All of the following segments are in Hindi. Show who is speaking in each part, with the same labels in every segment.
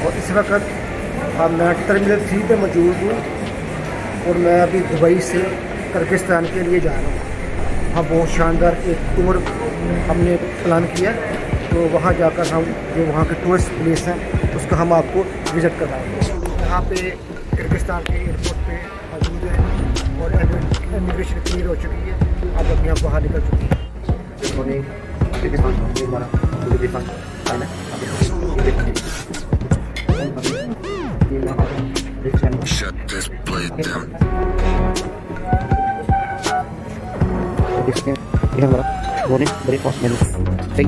Speaker 1: और इस वक्त मैं टर्मिनल 3 पे मौजूद हूँ और मैं अभी दुबई से किर्गिस्तान के लिए जा रहा हूँ। वहाँ बहुत शानदार एक टूर हमने प्लान किया, तो वहाँ जाकर हम जो वहाँ के टूरिस्ट प्लेस हैं उसका हम आपको विज़िट करवाएंगे। यहाँ पे किर्गिस्तान के एयरपोर्ट पे मौजूद है और इमिग्रेशन क्लियर हो चुकी है। अब अभी हम बाहर निकल चुके हैं।
Speaker 2: Shut this blade down.
Speaker 3: ये हमारा मॉर्निंग ब्रेकफास्ट मेनू सही।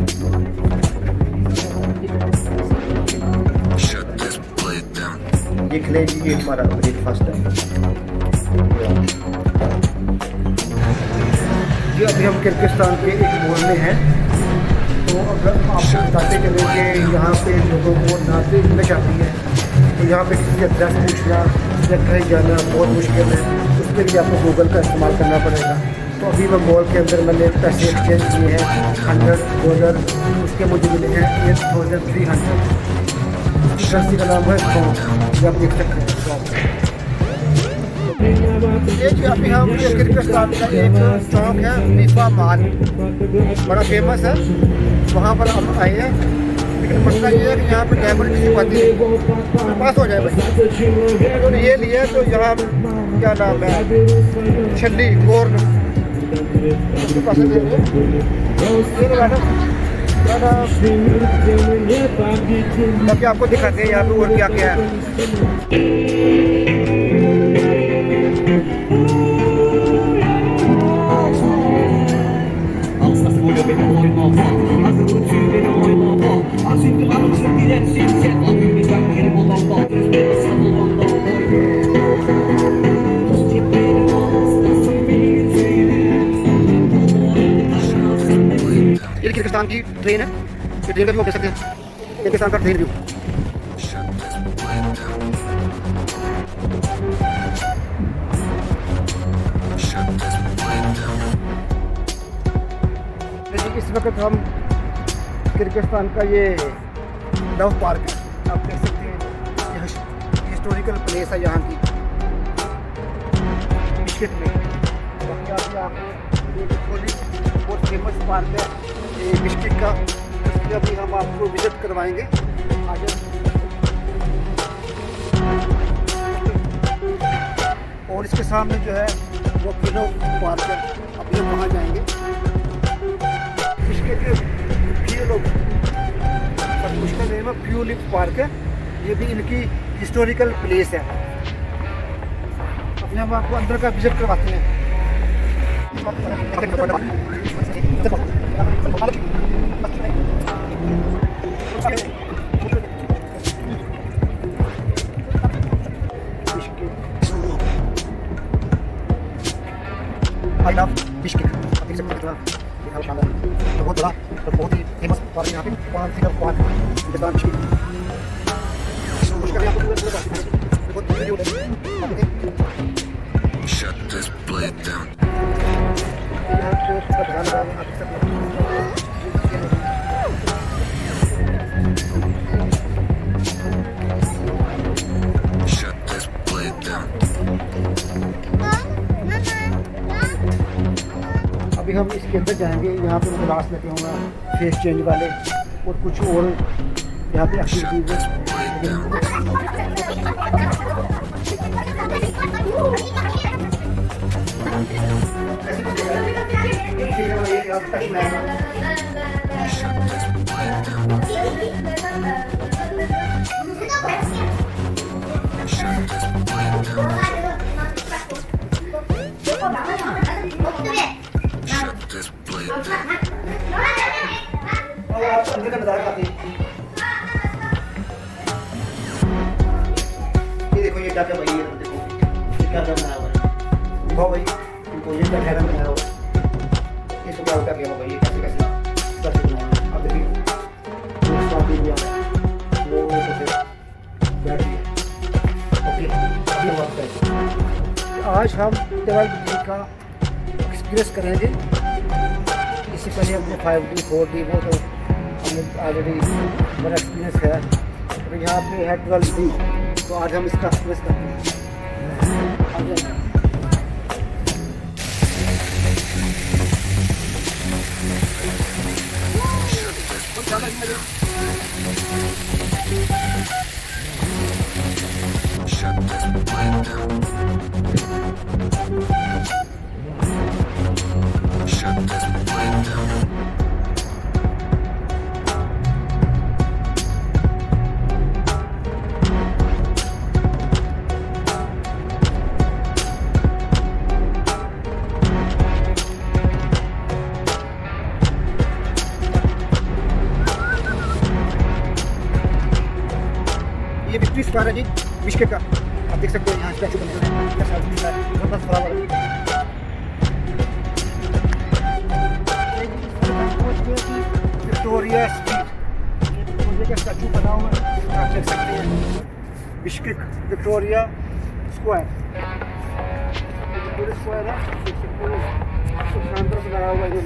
Speaker 2: Shut this blade down.
Speaker 1: ये खिले जी, ये हमारा ब्रेकफास्ट है। जी अभी हम किर्गिस्तान के एक मॉल में हैं। तो अगर आपको बताते चले कि यहाँ पे लोगों को ना तो इंग्लिश आती है, तो यहाँ पे किसी एड्रेस पूछना या कहीं जाना बहुत मुश्किल है। उसके लिए आपको गूगल का इस्तेमाल करना पड़ेगा। तो अभी मैं मॉल के अंदर मैंने पैसे एक्सचेंज किए हैं $100, उसके मुझे मिले हैं 8300। करेंसी का नाम है सॉन्ग, ये आप देख सकते हैं। ये जो अभी हम किर्गिस्तान का एक चौक है मीफा मॉल, बड़ा फेमस है, वहाँ पर हम आए हैं। लेकिन मसला ये है कि यहाँ पर कैमरे किसी पाती है पास हो जाए भाई। तो ये लिए तो यहाँ क्या नाम है छल्ली कॉर्न उसके पास बाकी आपको दिखाते हैं यहाँ पे और क्या क्या है। ये किर्गिस्तान की ट्रेन है, ये ट्रेन का भी आप देख सकते हैं, किर्गिस्तान का ट्रेन व्यू। इस वक्त हम किर्गिस्तान का ये लव पार्क है, आप देख सकते हैं, हिस्टोरिकल प्लेस है यहाँ की बिस्किट में। बाकी आप यहाँ बहुत फेमस पार्क है ये बिस्किट का, इसलिए अभी हम आपको विजिट करवाएंगे। और इसके सामने जो है वो किलो पार्क है, अभी हम वहाँ जाएंगे। बिस्किट के उसका नेम है फ्यूलिप पार्क है, ये भी इनकी हिस्टोरिकल प्लेस है। अभी हम आपको अंदर का विजिट करवाते हैं। आई लव बिस्किट, आप देख सकते हैं बहुत बड़ा और बहुत ही फेमस पार्क यहाँ पे park
Speaker 2: Shut this blade down. Shut this blade down.
Speaker 1: अभी हम इसके अंदर जाएंगे। यहाँ पे ग्लास लगे हुए हैं फेस चेंज वाले और कुछ और यहाँ पे एक्टिविटीज है। ये देखो ये क्या क्या भाई, ये देखो ये क्या क्या बनाया हुआ है, दिखाओ भाई इनको, ये क्या खैर बनाया हुआ है, ये सब क्या क्या भाई, ये कैसे कैसे बनाया है। अब देखिए वो बैठ गया। ओके अभी हम आपका आज हम 12D का एक्सपीरियंस करेंगे। इससे पहले हमने 5D 4D वो तो हमने ऑलरेडी बड़ा एक्सपीरियंस है। तो यहाँ पे है 12B, तो आज हम इसका प्रेस करते हैं।
Speaker 2: Shut this place down. Shut this place down.
Speaker 1: ये विक्ट्री स्क्वायर है जी बिश्केट का, आप देख सकते हो यहाँ स्टैचू बना है, विक्टोरिया स्ट्रीट, विक्टोरिया का स्टैचू बना हुआ है, आप देख सकते हैं बिश्केट विक्टोरिया स्क्वायर, विक्टोरिया स्क्वायर है, देख सकते हो शानदार से लगा हुआ है।